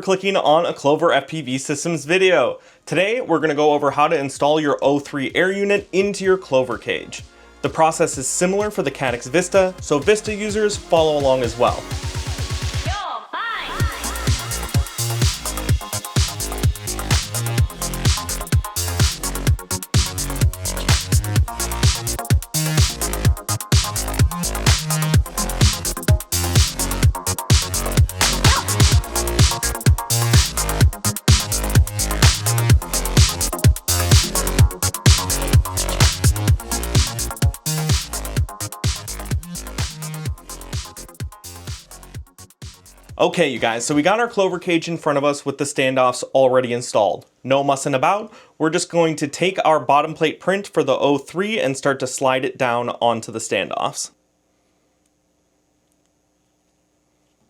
clicking on a Clover FPV Systems video. Today, we're going to go over how to install your O3 air unit into your Clover cage. The process is similar for the Caddx Vista, so Vista users follow along as well. Okay, you guys, so we got our Clover cage in front of us with the standoffs already installed. No mussing about, we're just going to take our bottom plate print for the O3 and start to slide it down onto the standoffs.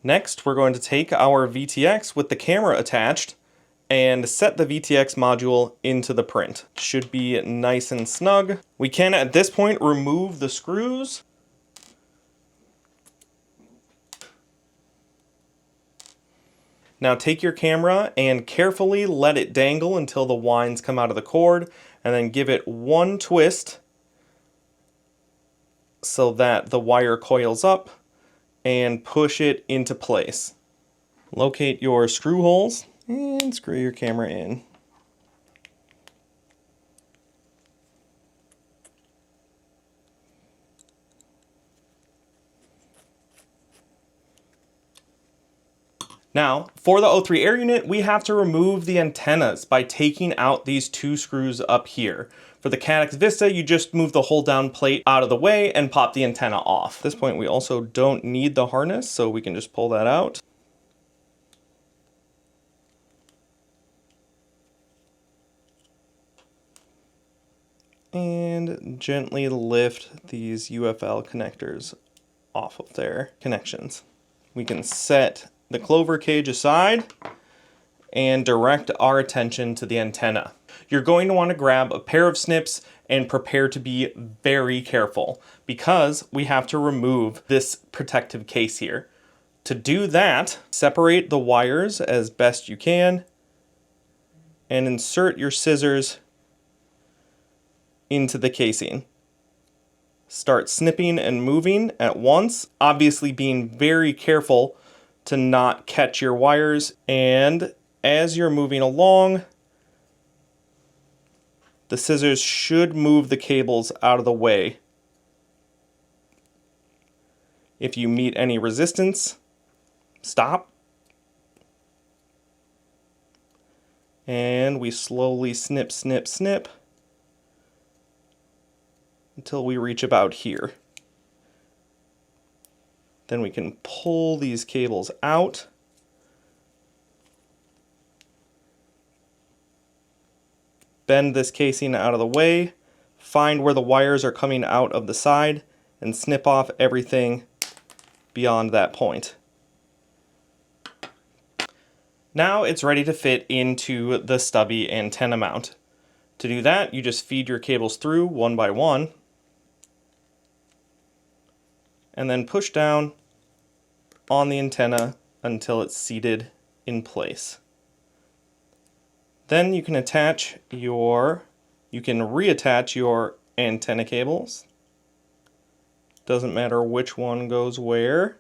Next, we're going to take our VTX with the camera attached and set the VTX module into the print. Should be nice and snug. We can, at this point, remove the screws. Now take your camera and carefully let it dangle until the wines come out of the cord, and then give it one twist so that the wire coils up, and push it into place. Locate your screw holes and screw your camera in. Now, for the O3 air unit, we have to remove the antennas by taking out these two screws up here. For the Caddx Vista, you just move the hold down plate out of the way and pop the antenna off. At this point, we also don't need the harness, so we can just pull that out. And gently lift these UFL connectors off of their connections. We can set the Clover cage aside and direct our attention to the antenna. You're going to want to grab a pair of snips and prepare to be very careful because we have to remove this protective case here. To do that, separate the wires as best you can and insert your scissors into the casing. Start snipping and moving at once, obviously being very careful to not catch your wires, and as you're moving along, the scissors should move the cables out of the way. If you meet any resistance, stop. And we slowly snip, snip, snip until we reach about here. Then we can pull these cables out. Bend this casing out of the way. Find where the wires are coming out of the side and snip off everything beyond that point. Now it's ready to fit into the stubby antenna mount. To do that, you just feed your cables through one by one, and then push down on the antenna until it's seated in place. Then you can reattach your antenna cables. Doesn't matter which one goes where.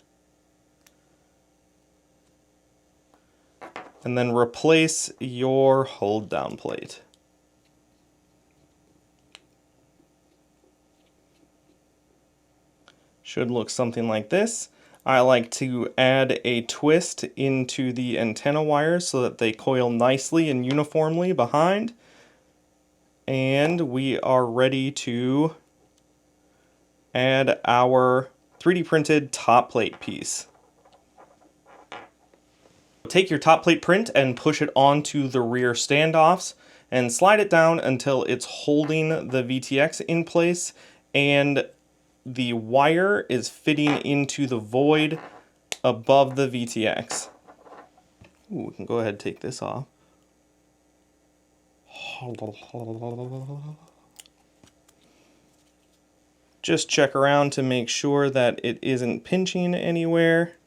And then replace your hold down plate. Should look something like this. I like to add a twist into the antenna wires so that they coil nicely and uniformly behind. And we are ready to add our 3D printed top plate piece. Take your top plate print and push it onto the rear standoffs and slide it down until it's holding the VTX in place and the wire is fitting into the void above the VTX. Ooh, we can go ahead and take this off. Just check around to make sure that it isn't pinching anywhere.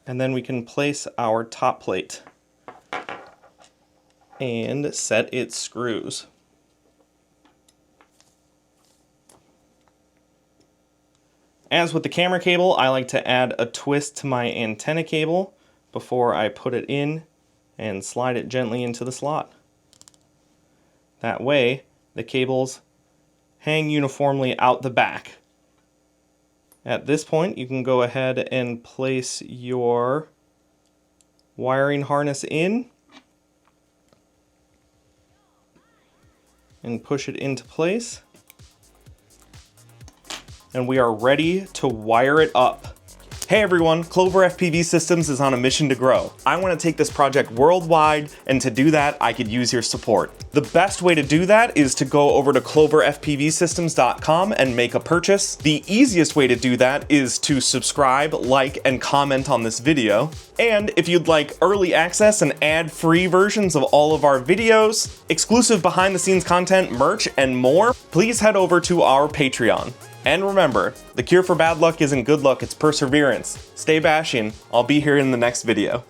And then we can place our top plate. and set its screws. As with the camera cable, I like to add a twist to my antenna cable before I put it in and slide it gently into the slot. That way, the cables hang uniformly out the back. At this point, you can go ahead and place your wiring harness in and push it into place. And we are ready to wire it up. Hey everyone, Clover FPV Systems is on a mission to grow. I want to take this project worldwide, and to do that, I could use your support. The best way to do that is to go over to cloverfpvsystems.com and make a purchase. The easiest way to do that is to subscribe, like, and comment on this video. And if you'd like early access and ad-free versions of all of our videos, exclusive behind-the-scenes content, merch, and more, please head over to our Patreon. And remember, the cure for bad luck isn't good luck, it's perseverance. Stay bashing. I'll be here in the next video.